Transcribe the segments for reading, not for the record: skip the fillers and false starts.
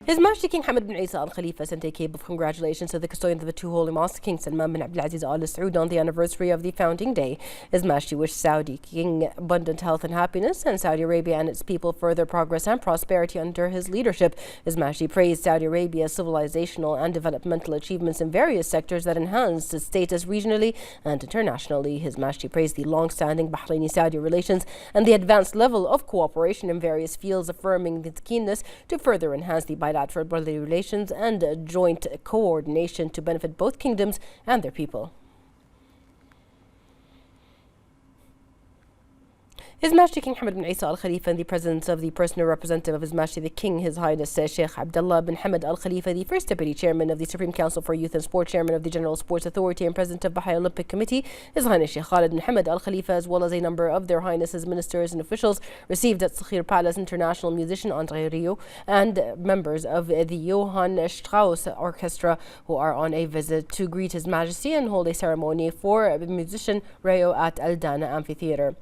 His Majesty King Hamad bin Isa Al Khalifa sent a cable of congratulations to the custodian of the two holy mosques, King Salman bin Abdulaziz Al Saud, on the anniversary of the founding day. His Majesty wished Saudi King abundant health and happiness, and Saudi Arabia and its people further progress and prosperity under his leadership. His Majesty praised Saudi Arabia's civilizational and developmental achievements in various sectors that enhanced its status regionally and internationally. His Majesty praised the long-standing Bahraini-Saudi relations and the advanced level of cooperation in various fields, affirming its keenness to further enhance the bilateral brotherly relations and joint coordination to benefit both kingdoms and their people. His Majesty King Hamad bin Isa Al Khalifa, in the presence of the personal representative of His Majesty the King, His Highness Sheikh Abdullah bin Hamad Al Khalifa, the First Deputy Chairman of the Supreme Council for Youth and Sport, Chairman of the General Sports Authority, and President of Bahrain Olympic Committee, His Highness Sheikh Khalid bin Hamad Al Khalifa, as well as a number of their Highnesses, ministers, and officials, received at Sakhir Palace international musician Andre Rieu and members of the Johann Strauss Orchestra, who are on a visit to greet His Majesty and hold a ceremony for musician Rieu at Al Dana Amphitheatre.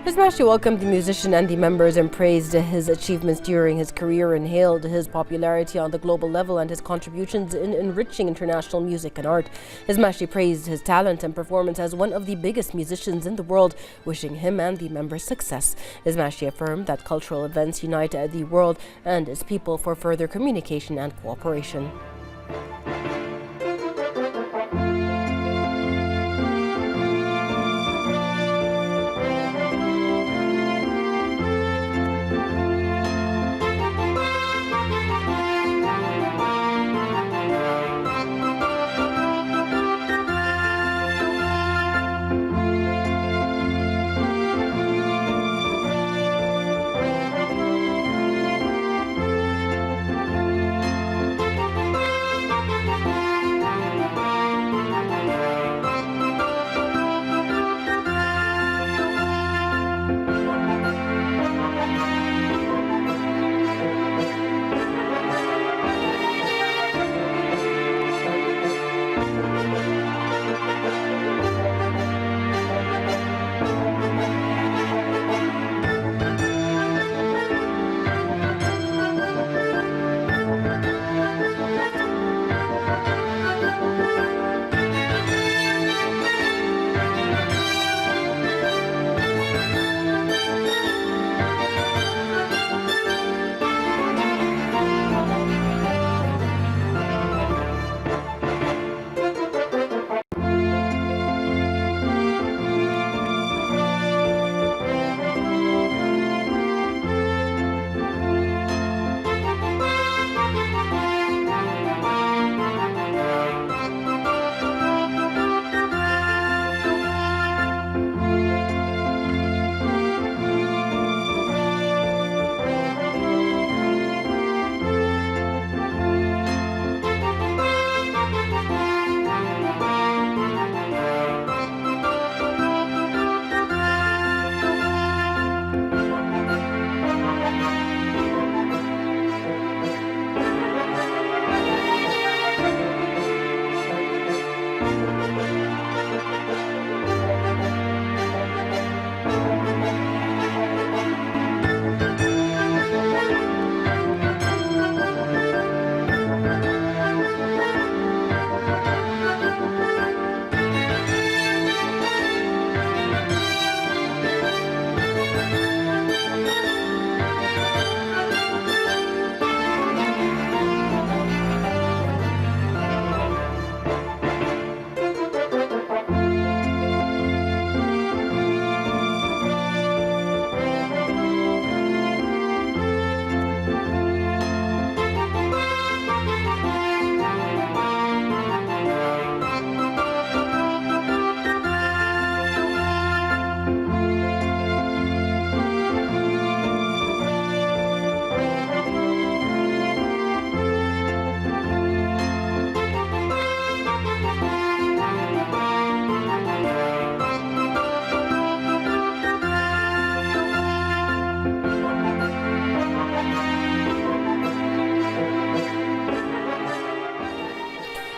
His Majesty welcomed the musician and the members and praised his achievements during his career and hailed his popularity on the global level and his contributions in enriching international music and art. His Majesty praised his talent and performance as one of the biggest musicians in the world, wishing him and the members success. His Majesty affirmed that cultural events unite the world and its people for further communication and cooperation.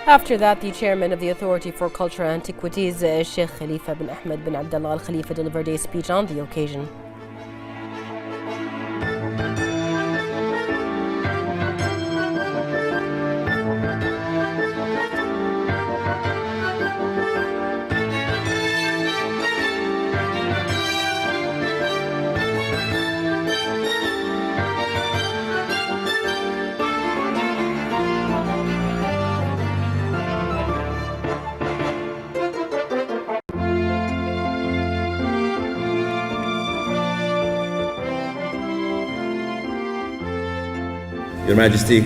After that, the chairman of the Authority for Cultural Antiquities, Sheikh Khalifa bin Ahmed bin Abdullah Al Khalifa, delivered a speech on the occasion. Your Majesty,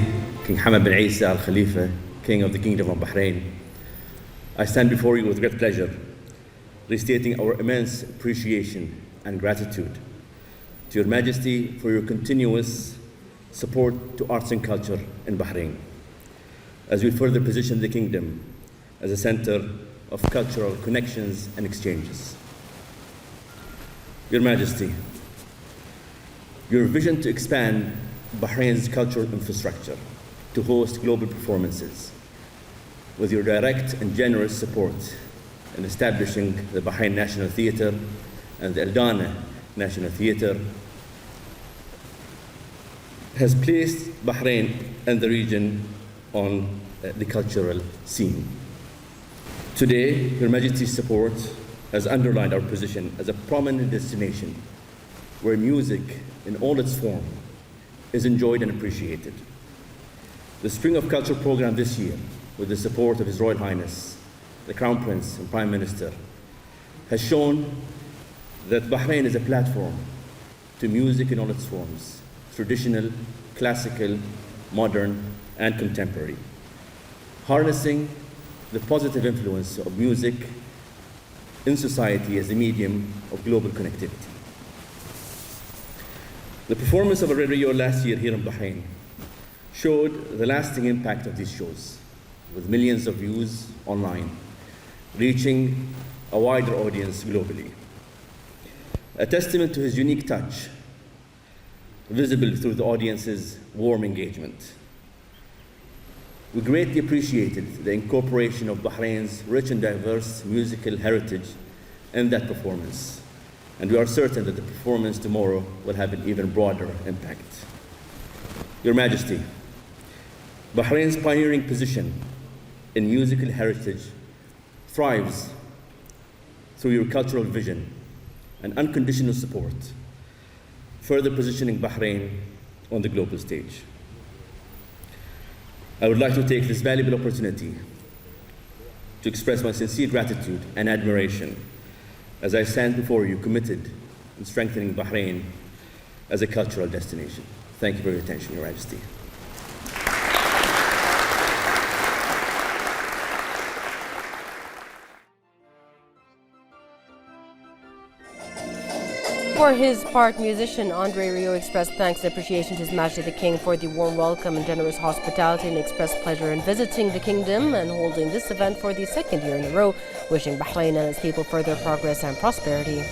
King Hamad bin Isa Al Khalifa, King of the Kingdom of Bahrain, I stand before you with great pleasure, restating our immense appreciation and gratitude to Your Majesty for your continuous support to arts and culture in Bahrain, as we further position the kingdom as a center of cultural connections and exchanges. Your Majesty, your vision to expand Bahrain's cultural infrastructure to host global performances, with your direct and generous support in establishing the Bahrain National Theatre and the Eldana National Theatre, has placed Bahrain and the region on the cultural scene. Today, Your Majesty's support has underlined our position as a prominent destination where music in all its form is enjoyed and appreciated. The Spring of Culture program this year, with the support of His Royal Highness, the Crown Prince and Prime Minister, has shown that Bahrain is a platform to music in all its forms, traditional, classical, modern, and contemporary, harnessing the positive influence of music in society as a medium of global connectivity. The performance of Radio last year here in Bahrain showed the lasting impact of these shows, with millions of views online, reaching a wider audience globally. A testament to his unique touch, visible through the audience's warm engagement. We greatly appreciated the incorporation of Bahrain's rich and diverse musical heritage in that performance. And we are certain that the performance tomorrow will have an even broader impact. Your Majesty, Bahrain's pioneering position in musical heritage thrives through your cultural vision and unconditional support, further positioning Bahrain on the global stage. I would like to take this valuable opportunity to express my sincere gratitude and admiration as I stand before you committed in strengthening Bahrain as a cultural destination. Thank you for your attention, Your Majesty. For his part, musician Andre Rieu expressed thanks and appreciation to His Majesty the King for the warm welcome and generous hospitality, and expressed pleasure in visiting the kingdom and holding this event for the second year in a row, wishing Bahrain and its people further progress and prosperity.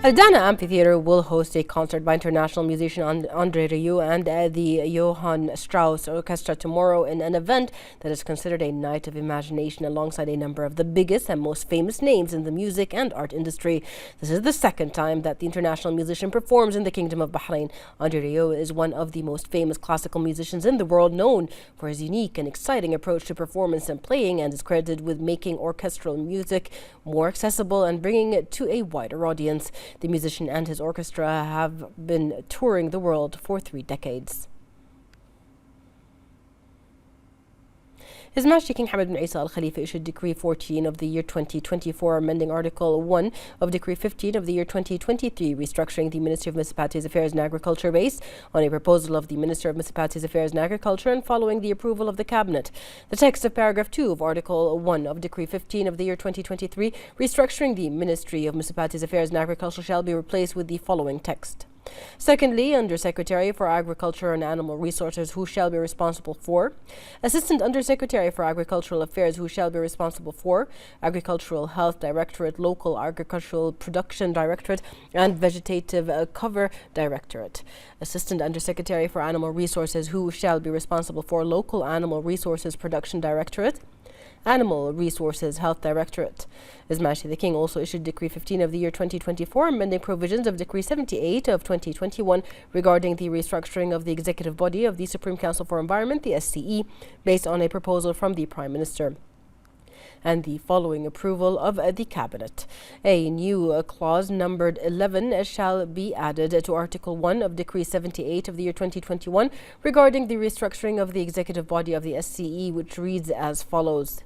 Aldana Amphitheatre will host a concert by international musician Andre Rieu and the Johann Strauss Orchestra tomorrow in an event that is considered a night of imagination alongside a number of the biggest and most famous names in the music and art industry. This is the second time that the international musician performs in the Kingdom of Bahrain. Andre Rieu is one of the most famous classical musicians in the world, known for his unique and exciting approach to performance and playing, and is credited with making orchestral music more accessible and bringing it to a wider audience. The musician and his orchestra have been touring the world for 3 decades. His Majesty King Hamad bin Isa Al Khalifa issued Decree 14 of the year 2024, amending Article 1 of Decree 15 of the year 2023, restructuring the Ministry of Municipalities Affairs and Agriculture based on a proposal of the Minister of Municipalities Affairs and Agriculture and following the approval of the Cabinet. The text of paragraph 2 of Article 1 of Decree 15 of the year 2023, restructuring the Ministry of Municipalities Affairs and Agriculture, shall be replaced with the following text. Secondly, Undersecretary for Agriculture and Animal Resources, who shall be responsible for. Assistant Undersecretary for Agricultural Affairs, who shall be responsible for. Agricultural Health Directorate, Local Agricultural Production Directorate, and Vegetative Cover Directorate. Assistant Undersecretary for Animal Resources, who shall be responsible for. Local Animal Resources Production Directorate, Animal Resources Health Directorate. His Majesty the King also issued Decree 15 of the year 2024, amending provisions of Decree 78 of 2021 regarding the restructuring of the executive body of the Supreme Council for Environment, the SCE, based on a proposal from the Prime Minister and the following approval of the Cabinet. A new clause numbered 11 shall be added to Article 1 of Decree 78 of the year 2021 regarding the restructuring of the executive body of the SCE, which reads as follows.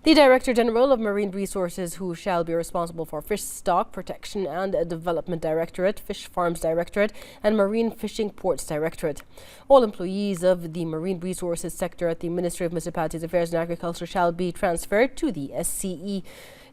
The Director General of Marine Resources, who shall be responsible for Fish Stock Protection and Development Directorate, Fish Farms Directorate, and Marine Fishing Ports Directorate. All employees of the Marine Resources sector at the Ministry of Municipalities Affairs and Agriculture shall be transferred to the SCE.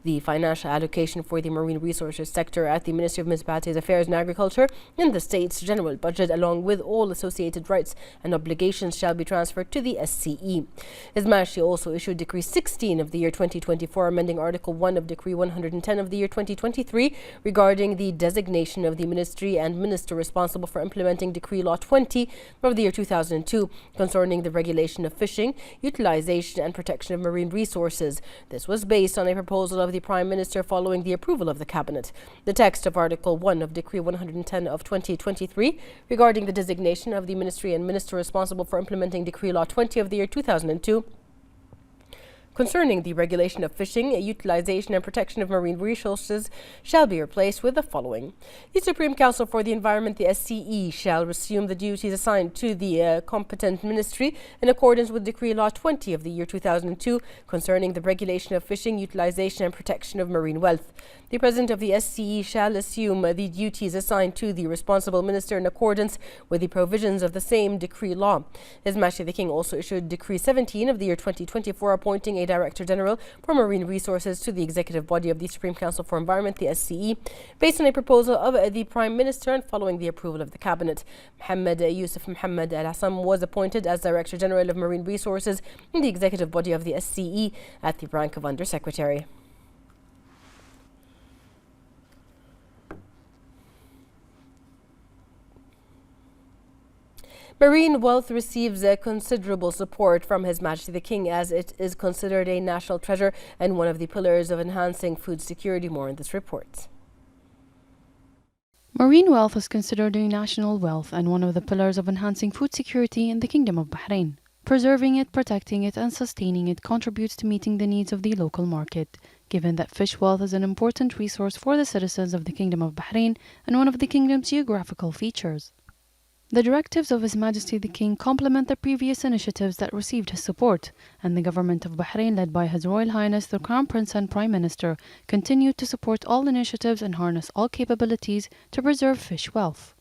The financial allocation for the marine resources sector at the Ministry of Municipalities Affairs and Agriculture in the state's general budget, along with all associated rights and obligations, shall be transferred to the SCE. His Majesty also issued Decree 16 of the year 2024, amending Article 1 of Decree 110 of the year 2023 regarding the designation of the ministry and minister responsible for implementing Decree Law 20 of the year 2002 concerning the regulation of fishing, utilization and protection of marine resources. This was based on a proposal of the Prime Minister following the approval of the Cabinet. The text of Article 1 of Decree 110 of 2023 regarding the designation of the ministry and minister responsible for implementing Decree Law 20 of the year 2002 concerning the regulation of fishing, utilization and protection of marine resources shall be replaced with the following. The Supreme Council for the Environment, the SCE, shall resume the duties assigned to the competent ministry in accordance with Decree Law 20 of the year 2002 concerning the regulation of fishing, utilization and protection of marine wealth. The President of the SCE shall assume the duties assigned to the responsible minister in accordance with the provisions of the same decree law. His Majesty the King also issued Decree 17 of the year 2024 appointing a Director General for Marine Resources to the executive body of the Supreme Council for Environment, the SCE, based on a proposal of the Prime Minister and following the approval of the Cabinet. Mohammed Yusuf Mohammed Al Hassam was appointed as Director General of Marine Resources in the executive body of the SCE at the rank of Under Secretary. Marine wealth receives considerable support from His Majesty the King, as it is considered a national treasure and one of the pillars of enhancing food security. More in this report. Marine wealth is considered a national wealth and one of the pillars of enhancing food security in the Kingdom of Bahrain. Preserving it, protecting it and sustaining it contributes to meeting the needs of the local market, given that fish wealth is an important resource for the citizens of the Kingdom of Bahrain and one of the Kingdom's geographical features. The directives of His Majesty the King complement the previous initiatives that received his support, and the government of Bahrain, led by His Royal Highness the Crown Prince and Prime Minister, continued to support all initiatives and harness all capabilities to preserve fish wealth.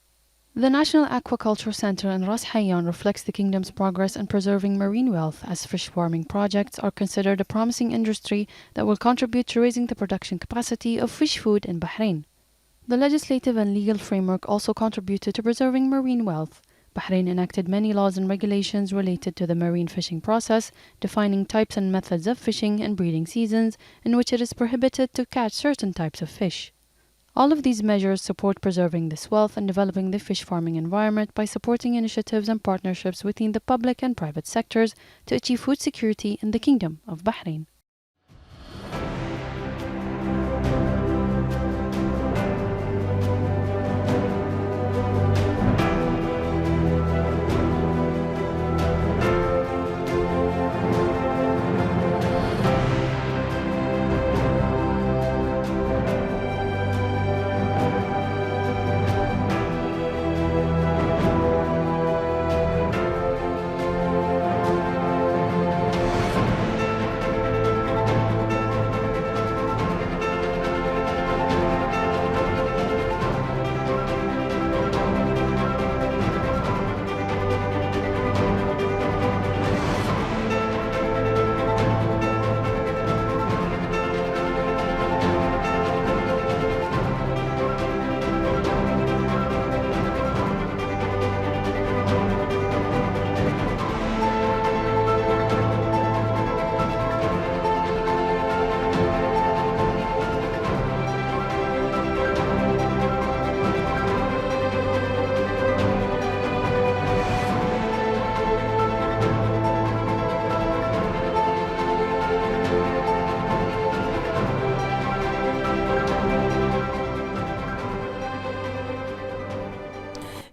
The National Aquaculture Centre in Ras Hayyan reflects the Kingdom's progress in preserving marine wealth, as fish farming projects are considered a promising industry that will contribute to raising the production capacity of fish food in Bahrain. The legislative and legal framework also contributed to preserving marine wealth. Bahrain enacted many laws and regulations related to the marine fishing process, defining types and methods of fishing and breeding seasons in which it is prohibited to catch certain types of fish. All of these measures support preserving this wealth and developing the fish farming environment by supporting initiatives and partnerships within the public and private sectors to achieve food security in the Kingdom of Bahrain.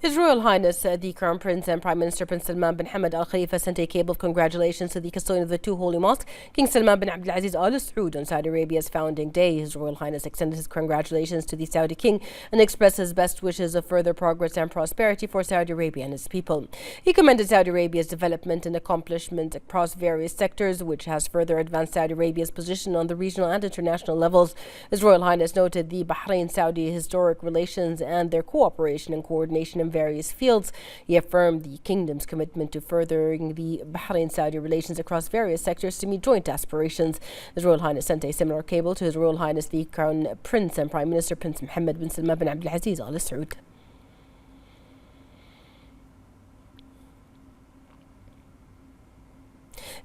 His Royal Highness the Crown Prince and Prime Minister Prince Salman bin Hamad Al Khalifa sent a cable of congratulations to the custodian of the two holy mosques, King Salman bin Abdulaziz Al Saud, on Saudi Arabia's founding day. His Royal Highness extended his congratulations to the Saudi King and expressed his best wishes of further progress and prosperity for Saudi Arabia and its people. He commended Saudi Arabia's development and accomplishment across various sectors, which has further advanced Saudi Arabia's position on the regional and international levels. His Royal Highness noted the Bahrain-Saudi historic relations and their cooperation and coordination in various fields. He affirmed the kingdom's commitment to furthering the Bahrain-Saudi relations across various sectors to meet joint aspirations. His Royal Highness sent a similar cable to His Royal Highness the Crown Prince and Prime Minister Prince Mohammed bin Salman bin Abdulaziz Al Saud.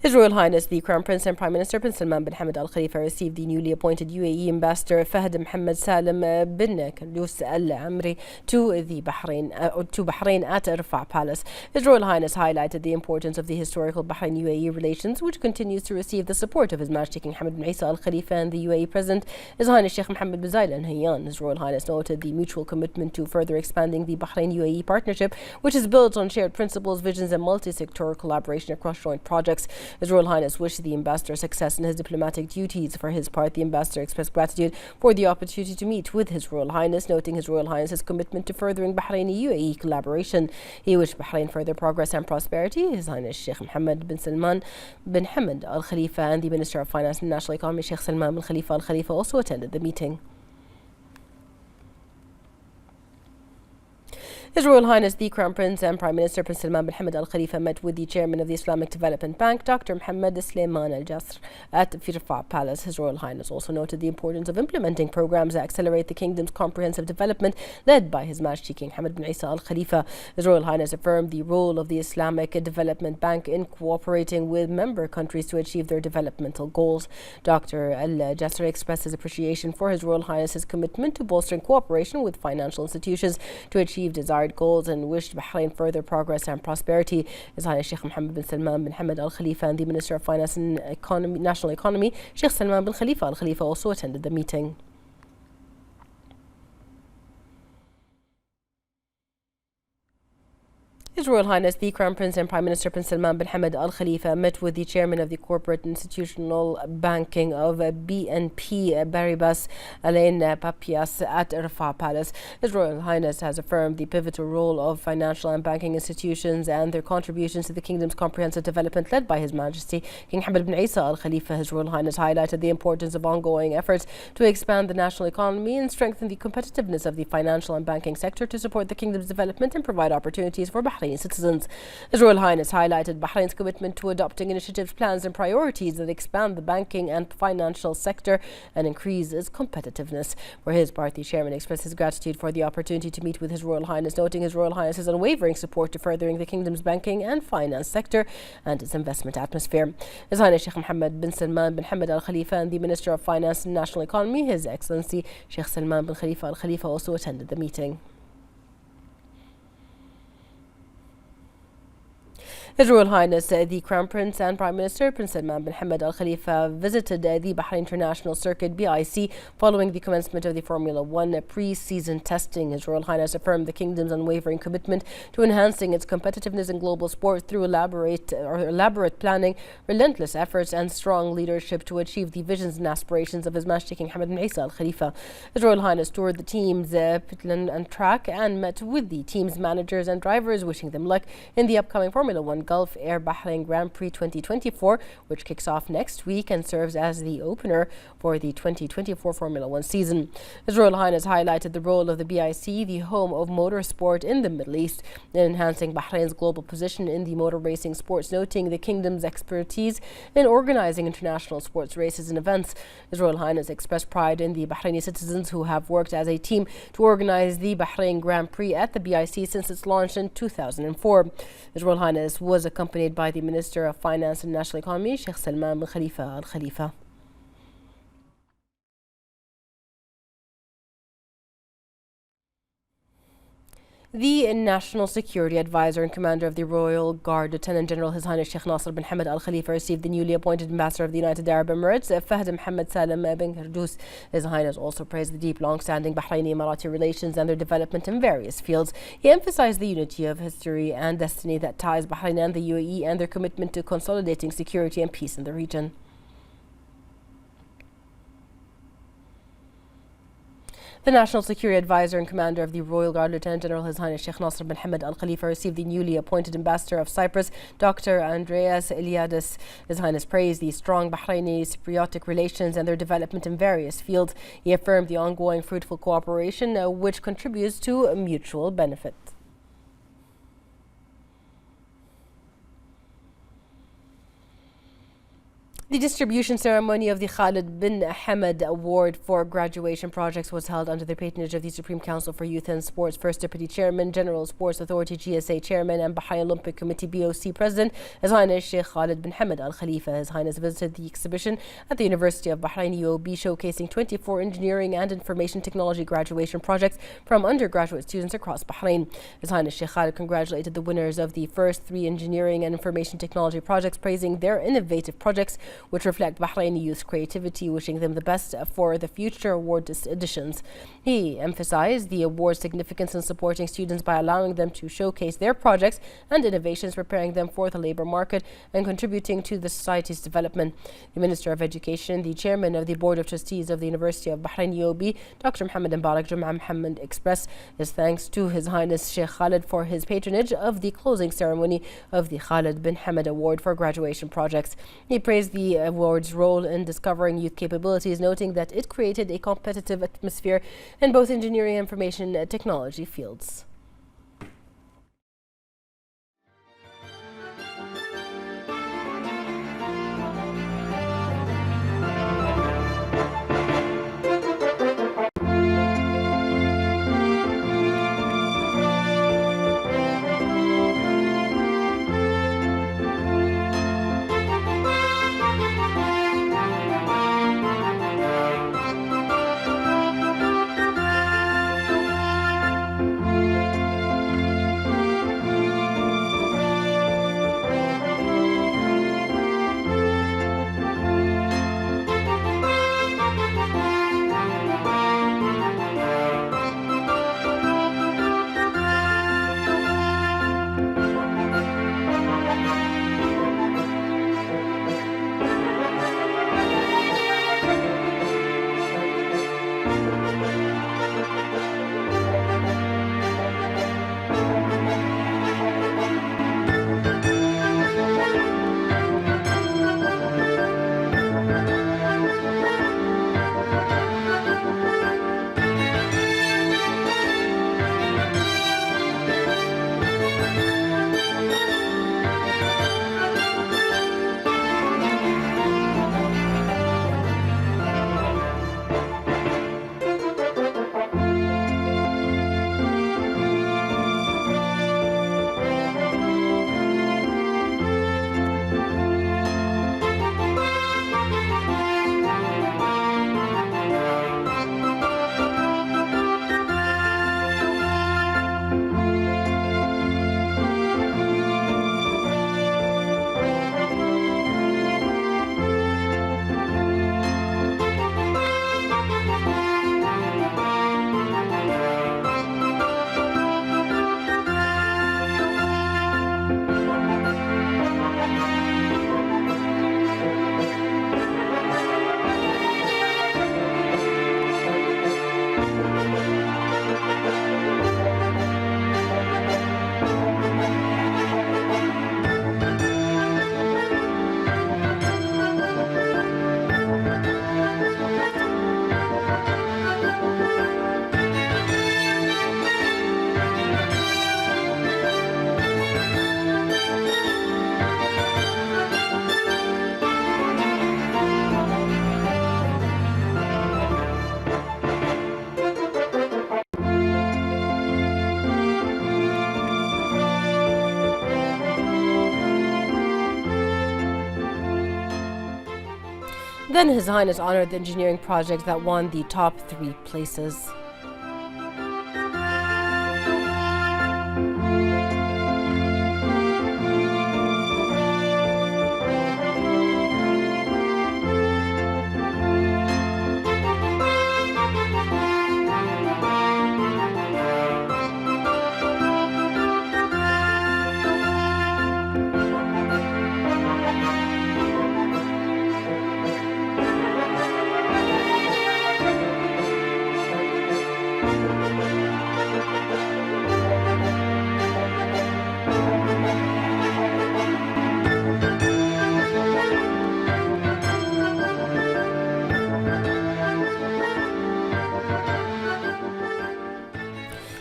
His Royal Highness the Crown Prince and Prime Minister Prince Salman bin Hamad Al Khalifa received the newly appointed UAE Ambassador Fahd Mohammed Salim bin Khalous Al Amri to Bahrain at Rafah Palace. His Royal Highness highlighted the importance of the historical Bahrain-UAE relations, which continues to receive the support of His Majesty King Hamad bin Isa Al Khalifa and the UAE President His Highness Sheikh Mohammed bin Zayed Al Nahyan. His Royal Highness noted the mutual commitment to further expanding the Bahrain-UAE partnership, which is built on shared principles, visions and multi-sectoral collaboration across joint projects. His Royal Highness wished the Ambassador success in his diplomatic duties. For his part, the Ambassador expressed gratitude for the opportunity to meet with His Royal Highness, noting His Royal Highness's commitment to furthering Bahraini-UAE collaboration. He wished Bahrain further progress and prosperity. His Highness Sheikh Mohammed bin Salman bin Hamad Al Khalifa and the Minister of Finance and National Economy Sheikh Salman bin Khalifa Al Khalifa also attended the meeting. His Royal Highness the Crown Prince and Prime Minister Prince Salman bin Hamad Al Khalifa met with the Chairman of the Islamic Development Bank, Dr. Mohammed Sulaiman Al Jasr, at Rafah Palace. His Royal Highness also noted the importance of implementing programs that accelerate the kingdom's comprehensive development, led by His Majesty King Hamad bin Isa Al Khalifa. His Royal Highness affirmed the role of the Islamic Development Bank in cooperating with member countries to achieve their developmental goals. Dr. Al Jasr expressed his appreciation for His Royal Highness's commitment to bolstering cooperation with financial institutions to achieve desired goals and wished Bahrain further progress and prosperity. His Highness Sheikh Mohammed bin Salman bin Hamad Al Khalifa and the Minister of Finance and National Economy Sheikh Salman bin Khalifa Al Khalifa also attended the meeting. His Royal Highness the Crown Prince and Prime Minister Prince Salman bin Hamad Al Khalifa met with the Chairman of the Corporate Institutional Banking of BNP Paribas, Alain Papias, at Rafah Palace. His Royal Highness has affirmed the pivotal role of financial and banking institutions and their contributions to the kingdom's comprehensive development, led by His Majesty King Hamad bin Isa Al Khalifa. His Royal Highness highlighted the importance of ongoing efforts to expand the national economy and strengthen the competitiveness of the financial and banking sector to support the kingdom's development and provide opportunities for Bahrain Bahraini citizens. His Royal Highness highlighted Bahrain's commitment to adopting initiatives, plans and priorities that expand the banking and financial sector and increase its competitiveness. For his part, the chairman expressed his gratitude for the opportunity to meet with His Royal Highness, noting His Royal Highness's unwavering support to furthering the kingdom's banking and finance sector and its investment atmosphere. His Highness Sheikh Mohammed bin Salman bin Hamad Al Khalifa and the Minister of Finance and National Economy, His Excellency Sheikh Salman bin Khalifa Al Khalifa, also attended the meeting. His Royal Highness the Crown Prince and Prime Minister Prince Salman bin Hamad Al Khalifa visited the Bahrain International Circuit (BIC) following the commencement of the Formula One pre-season testing. His Royal Highness affirmed the kingdom's unwavering commitment to enhancing its competitiveness in global sport through elaborate planning, relentless efforts, and strong leadership to achieve the visions and aspirations of His Majesty King Hamad bin Isa Al Khalifa. His Royal Highness toured the team's pit lane and track and met with the team's managers and drivers, wishing them luck in the upcoming Formula One Gulf Air Bahrain Grand Prix 2024, which kicks off next week and serves as the opener for the 2024 Formula One season. His Royal Highness highlighted the role of the BIC, the home of motorsport in the Middle East, in enhancing Bahrain's global position in the motor racing sports, noting the kingdom's expertise in organizing international sports races and events. His Royal Highness expressed pride in the Bahraini citizens who have worked as a team to organize the Bahrain Grand Prix at the BIC since its launch in 2004. His Royal Highness was accompanied by the Minister of Finance and National Economy, Sheikh Salman bin Khalifa Al Khalifa. The National Security Advisor and Commander of the Royal Guard, Lieutenant General His Highness Sheikh Nasser bin Hamad Al Khalifa, received the newly appointed Ambassador of the United Arab Emirates, Fahd Mohammed Salam bin Kardous. His Highness also praised the deep, long-standing Bahraini-Emirati relations and their development in various fields. He emphasized the unity of history and destiny that ties Bahrain and the UAE and their commitment to consolidating security and peace in the region. The National Security Advisor and Commander of the Royal Guard, Lieutenant General His Highness Sheikh Nasser bin Hamad Al Khalifa, received the newly appointed Ambassador of Cyprus, Dr. Andreas Eliadis. His Highness praised the strong Bahraini-Cypriotic relations and their development in various fields. He affirmed the ongoing fruitful cooperation which contributes to mutual benefit. The distribution ceremony of the Khalid bin Hamad Award for Graduation Projects was held under the patronage of the Supreme Council for Youth and Sports First Deputy Chairman, General Sports Authority GSA Chairman and Bahrain Olympic Committee BOC President, His Highness Sheikh Khalid bin Hamad Al Khalifa. His Highness visited the exhibition at the University of Bahrain UOB showcasing 24 engineering and information technology graduation projects from undergraduate students across Bahrain. His Highness Sheikh Khalid congratulated the winners of the first 3 engineering and information technology projects, praising their innovative projects which reflect Bahraini youth creativity, wishing them the best for the future award editions. He emphasized the award's significance in supporting students by allowing them to showcase their projects and innovations, preparing them for the labor market and contributing to the society's development. The Minister of Education, the Chairman of the Board of Trustees of the University of Bahrain UOB, Dr. Mohammed Mbarak Jum'a Mohammed, expressed his thanks to His Highness Sheikh Khalid for his patronage of the closing ceremony of the Khalid bin Hamad Award for Graduation Projects. He praised the award's role in discovering youth capabilities, noting that it created a competitive atmosphere in both engineering and information technology fields. Then His Highness honored the engineering projects that won the top 3 places.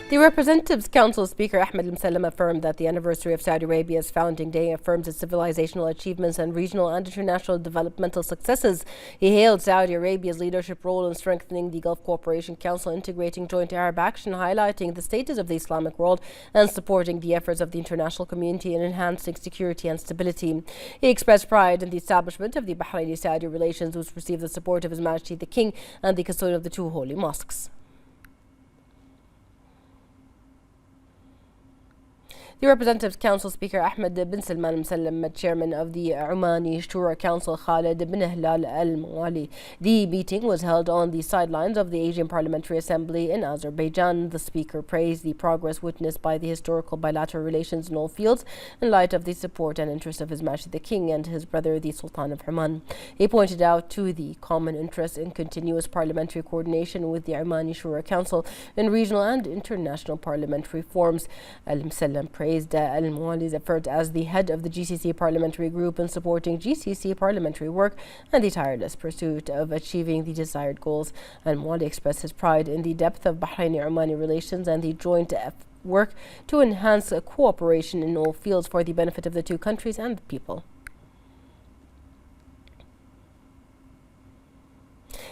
The Representatives Council Speaker Ahmed Al-Msallam affirmed that the anniversary of Saudi Arabia's founding day affirms its civilizational achievements and regional and international developmental successes. He hailed Saudi Arabia's leadership role in strengthening the Gulf Cooperation Council, integrating joint Arab action, highlighting the status of the Islamic world and supporting the efforts of the international community in enhancing security and stability. He expressed pride in the establishment of the Bahraini-Saudi relations, which received the support of His Majesty the King and the custodian of the 2 holy mosques. The Representatives Council Speaker Ahmed bin Salman Al-Msallam, Chairman of the Omani Shura Council Khalid bin Hilal Al-Mawali. The meeting was held on the sidelines of the Asian Parliamentary Assembly in Azerbaijan. The Speaker praised the progress witnessed by the historical bilateral relations in all fields in light of the support and interest of His Majesty the King and his brother the Sultan of Oman. He pointed out to the common interest in continuous parliamentary coordination with the Omani Shura Council in regional and international parliamentary forums. Al-Msallam praised Al-Mawali's effort as the head of the GCC parliamentary group in supporting GCC parliamentary work and the tireless pursuit of achieving the desired goals. Al-Mawali expressed his pride in the depth of Bahraini-Omani relations and the joint work to enhance cooperation in all fields for the benefit of the 2 countries and the people.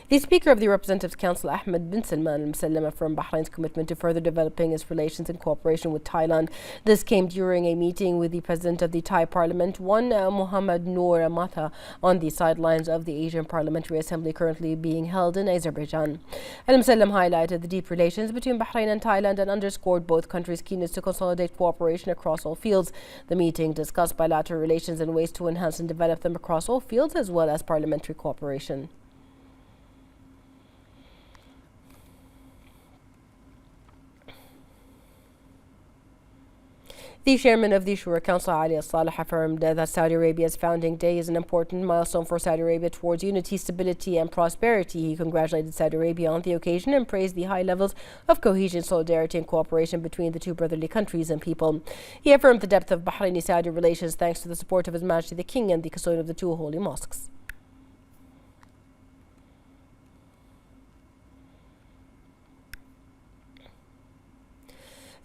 The Speaker of the Representatives Council, Ahmed bin Salman Al-Msallam, affirmed Bahrain's commitment to further developing its relations in cooperation with Thailand. This came during a meeting with the President of the Thai Parliament, Muhammad Noor Matha, on the sidelines of the Asian Parliamentary Assembly currently being held in Azerbaijan. Al-Msallam highlighted the deep relations between Bahrain and Thailand and underscored both countries' keenness to consolidate cooperation across all fields. The meeting discussed bilateral relations and ways to enhance and develop them across all fields, as well as parliamentary cooperation. The chairman of the Shura Council, Ali Al-Saleh, affirmed that Saudi Arabia's founding day is an important milestone for Saudi Arabia towards unity, stability and prosperity. He congratulated Saudi Arabia on the occasion and praised the high levels of cohesion, solidarity and cooperation between the 2 brotherly countries and people. He affirmed the depth of Bahraini-Saudi relations thanks to the support of His Majesty the King and the custodian of the 2 holy mosques.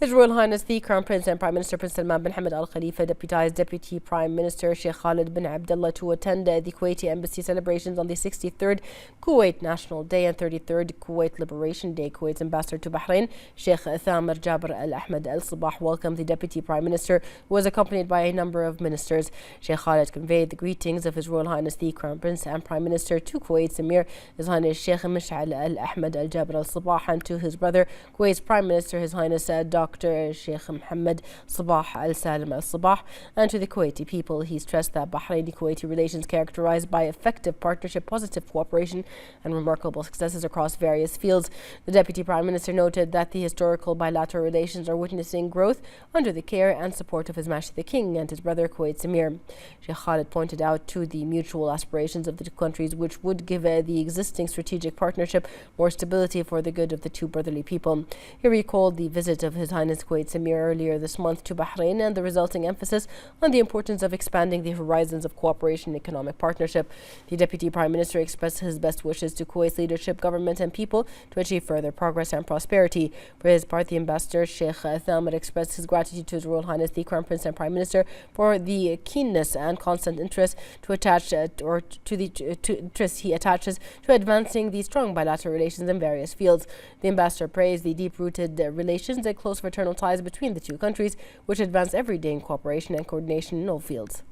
His Royal Highness the Crown Prince and Prime Minister Prince Salman bin Hamad Al Khalifa deputized Deputy Prime Minister Sheikh Khalid bin Abdullah to attend the Kuwaiti Embassy celebrations on the 63rd Kuwait National Day and 33rd Kuwait Liberation Day. Kuwait's ambassador to Bahrain, Sheikh Thamar Jabr Al Ahmed Al Sabah, welcomed the Deputy Prime Minister, who was accompanied by a number of ministers. Sheikh Khalid conveyed the greetings of His Royal Highness the Crown Prince and Prime Minister to Kuwait's Emir, His Highness Sheikh Mish'al Al Ahmed Al Jabr Al Sabah, and to his brother, Kuwait's Prime Minister, His Highness Dr. Sheikh Mohammed Sabah Al Salim Al Sabah, and to the Kuwaiti people. He stressed that Bahraini-Kuwaiti relations characterized by effective partnership, positive cooperation, and remarkable successes across various fields. The Deputy Prime Minister noted that the historical bilateral relations are witnessing growth under the care and support of His Majesty the King and his brother, Kuwait's Emir. Sheikh Khalid pointed out to the mutual aspirations of the 2 countries, which would give the existing strategic partnership more stability for the good of the 2 brotherly people. He recalled the visit of His Highness Kuwait's Emir earlier this month to Bahrain and the resulting emphasis on the importance of expanding the horizons of cooperation and economic partnership. The Deputy Prime Minister expressed his best wishes to Kuwait's leadership, government and people to achieve further progress and prosperity. For his part, the ambassador Sheikh Thamar expressed his gratitude to His Royal Highness the Crown Prince and Prime Minister for the keenness and constant interest to attach interest he attaches to advancing the strong bilateral relations in various fields. The ambassador praised the deep-rooted relations and close fraternal ties between the 2 countries, which advance every day in cooperation and coordination in all fields.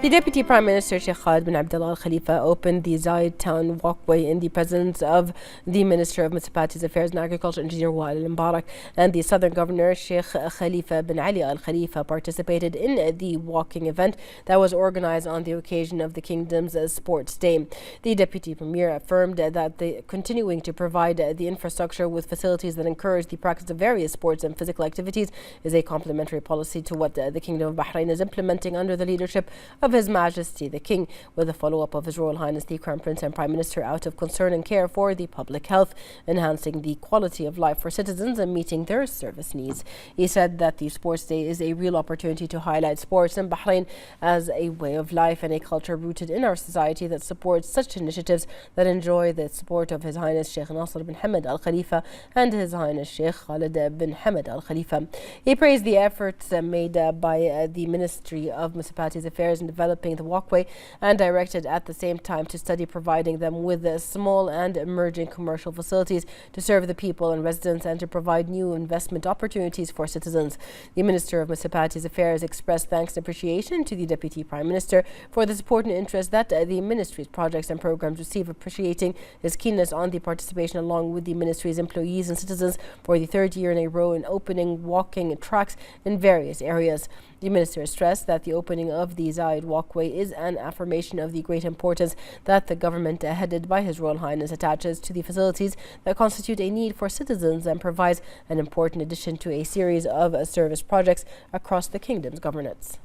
The Deputy Prime Minister Sheikh Khalid bin Abdullah Al Khalifa opened the Zayed Town walkway in the presence of the Minister of Municipalities Affairs and Agriculture, Engineer Wael Al Mubarak, and the Southern Governor Sheikh Khalifa bin Ali Al Khalifa participated in the walking event that was organized on the occasion of the Kingdom's Sports Day. The Deputy Premier affirmed that continuing to provide the infrastructure with facilities that encourage the practice of various sports and physical activities is a complementary policy to what the Kingdom of Bahrain is implementing under the leadership of His Majesty the King, with a follow-up of His Royal Highness the Crown Prince and Prime Minister out of concern and care for the public health, enhancing the quality of life for citizens and meeting their service needs. He said that the Sports Day is a real opportunity to highlight sports in Bahrain as a way of life and a culture rooted in our society that supports such initiatives that enjoy the support of His Highness Sheikh Nasser bin Hamad Al Khalifa and His Highness Sheikh Khalid bin Hamad Al Khalifa. He praised the efforts made by the Ministry of Municipalities Affairs in developing the walkway and directed at the same time to study providing them with small and emerging commercial facilities to serve the people and residents and to provide new investment opportunities for citizens. The Minister of Municipalities Affairs expressed thanks and appreciation to the Deputy Prime Minister for the support and interest that the Ministry's projects and programs receive, appreciating his keenness on the participation along with the Ministry's employees and citizens for the third year in a row in opening walking tracks in various areas. The Minister stressed that the opening of the Zayed walkway is an affirmation of the great importance that the government headed by His Royal Highness attaches to the facilities that constitute a need for citizens and provides an important addition to a series of service projects across the Kingdom's governance.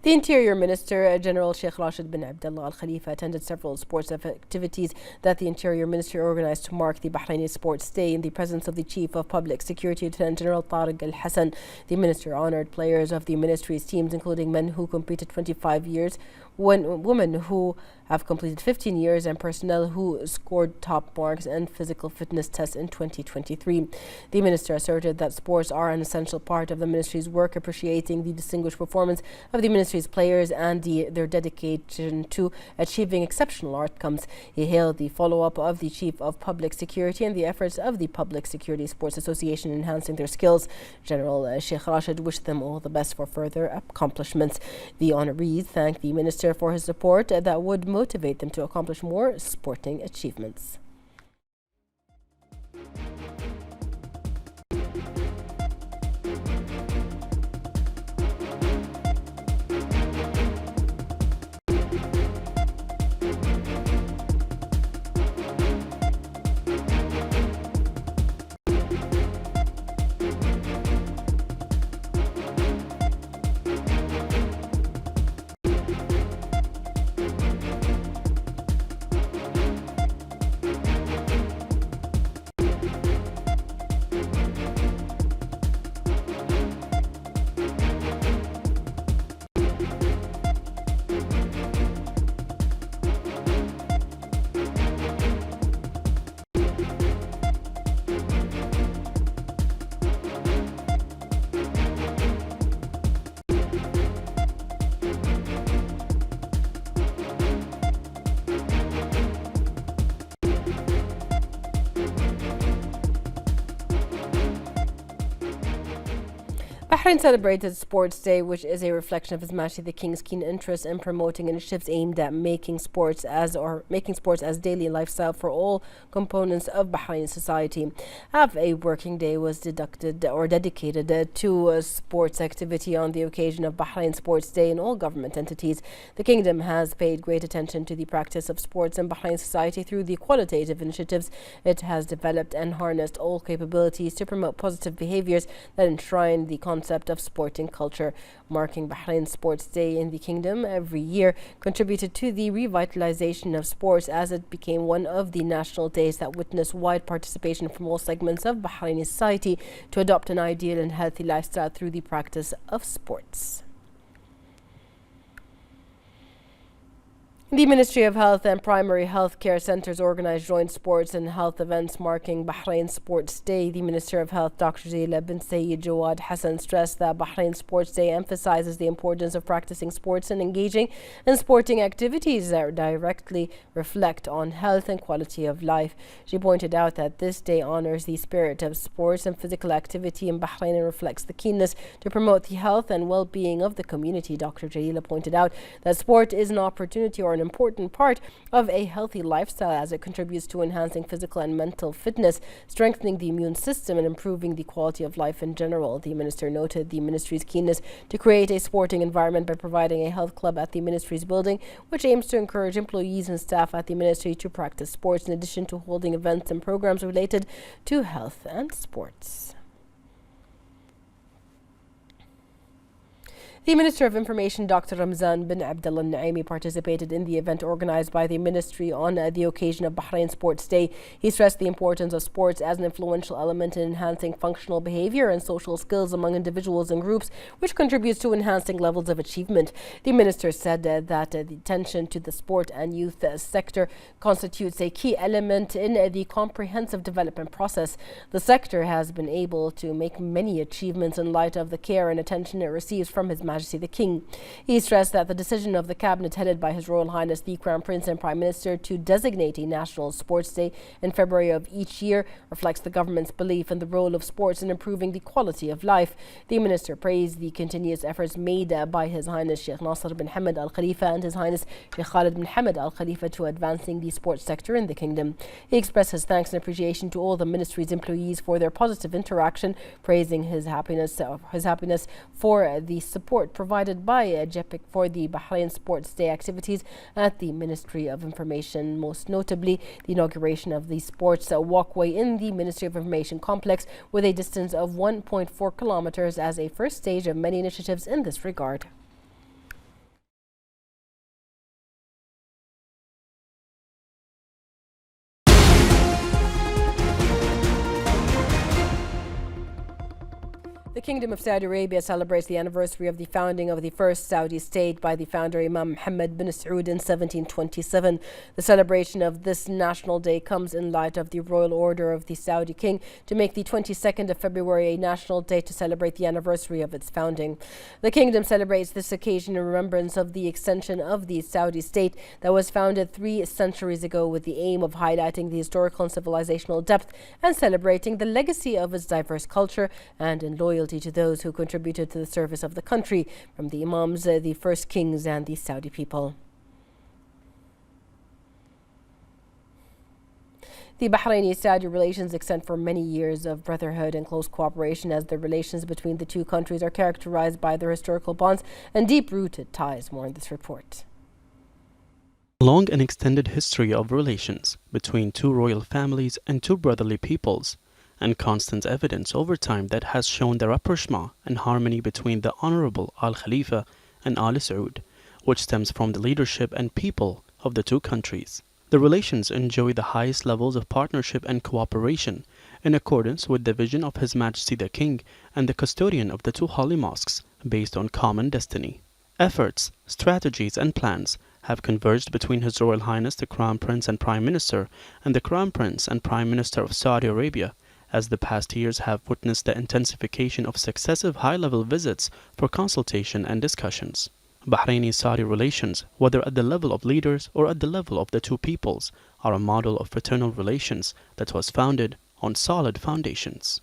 The Interior Minister, General Sheikh Rashid bin Abdullah Al Khalifa, attended several sports activities that the Interior Ministry organized to mark the Bahraini Sports Day in the presence of the Chief of Public Security, Lieutenant General Tariq Al Hassan. The Minister honored players of the Ministry's teams, including men who completed 25 years, women who have completed 15 years, and personnel who scored top marks and physical fitness tests in 2023. The Minister asserted that sports are an essential part of the Ministry's work, appreciating the distinguished performance of the Ministry's players and their dedication to achieving exceptional outcomes. He hailed the follow-up of the Chief of Public Security and the efforts of the Public Security Sports Association in enhancing their skills. General Sheikh Rashid wished them all the best for further accomplishments. The honorees thanked the Minister for his support that would motivate them to accomplish more sporting achievements. Bahrain celebrated Sports Day, which is a reflection of His Majesty the King's keen interest in promoting initiatives aimed at making sports as daily lifestyle for all components of Bahraini society. Half a working day was dedicated to sports activity on the occasion of Bahrain Sports Day in all government entities. The Kingdom has paid great attention to the practice of sports in Bahrain society through the qualitative initiatives it has developed and harnessed all capabilities to promote positive behaviors that enshrine the concept of sporting culture. Marking Bahrain Sports Day in the Kingdom every year contributed to the revitalization of sports, as it became one of the national days that witnessed wide participation from all segments of Bahraini society to adopt an ideal and healthy lifestyle through the practice of sports. The Ministry of Health and Primary Health Care Centres organised joint sports and health events marking Bahrain Sports Day. The Minister of Health, Dr. Zila bin Sayyid Jawad Hassan, stressed that Bahrain Sports Day emphasises the importance of practicing sports and engaging in sporting activities that directly reflect on health and quality of life. She pointed out that this day honours the spirit of sports and physical activity in Bahrain and reflects the keenness to promote the health and well-being of the community. Dr. Jalila pointed out that sport is an opportunity or an important part of a healthy lifestyle as it contributes to enhancing physical and mental fitness, strengthening the immune system and improving the quality of life in general. The minister noted the ministry's keenness to create a sporting environment by providing a health club at the ministry's building, which aims to encourage employees and staff at the ministry to practice sports in addition to holding events and programs related to health and sports. The Minister of Information, Dr. Ramzan bin Abdullah Naimi, participated in the event organized by the ministry on the occasion of Bahrain Sports Day. He stressed the importance of sports as an influential element in enhancing functional behavior and social skills among individuals and groups, which contributes to enhancing levels of achievement. The minister said that the attention to the sport and youth sector constitutes a key element in the comprehensive development process. The sector has been able to make many achievements in light of the care and attention it receives from His Majesty the King. He stressed that the decision of the cabinet headed by His Royal Highness the Crown Prince and Prime Minister to designate a National Sports Day in February of each year reflects the government's belief in the role of sports in improving the quality of life. The minister praised the continuous efforts made by His Highness Sheikh Nasser bin Hamad Al Khalifa and His Highness Sheikh Khalid bin Hamad Al Khalifa to advancing the sports sector in the kingdom. He expressed his thanks and appreciation to all the ministry's employees for their positive interaction, praising his happiness for the support provided by JEPIC for the Bahrain Sports Day activities at the Ministry of Information, most notably the inauguration of the sports walkway in the Ministry of Information complex with a distance of 1.4 kilometers as a first stage of many initiatives in this regard. The Kingdom of Saudi Arabia celebrates the anniversary of the founding of the first Saudi state by the founder Imam Muhammad bin Saud in 1727. The celebration of this national day comes in light of the royal order of the Saudi king to make the 22nd of February a national day to celebrate the anniversary of its founding. The kingdom celebrates this occasion in remembrance of the extension of the Saudi state that was founded 3 centuries ago with the aim of highlighting the historical and civilizational depth and celebrating the legacy of its diverse culture and in loyalty to those who contributed to the service of the country, from the imams, the first kings and the Saudi people. The Bahraini-Saudi relations extend for many years of brotherhood and close cooperation, as the relations between the two countries are characterized by their historical bonds and deep-rooted ties. More in this report. Long and extended history of relations between two royal families and two brotherly peoples, and constant evidence over time that has shown the rapprochement and harmony between the Honorable Al Khalifa and Al Saud, which stems from the leadership and people of the two countries. The relations enjoy the highest levels of partnership and cooperation in accordance with the vision of His Majesty the King and the custodian of the two holy mosques based on common destiny. Efforts, strategies and plans have converged between His Royal Highness the Crown Prince and Prime Minister and the Crown Prince and Prime Minister of Saudi Arabia, as the past years have witnessed the intensification of successive high-level visits for consultation and discussions. Bahraini-Saudi relations, whether at the level of leaders or at the level of the two peoples, are a model of fraternal relations that was founded on solid foundations.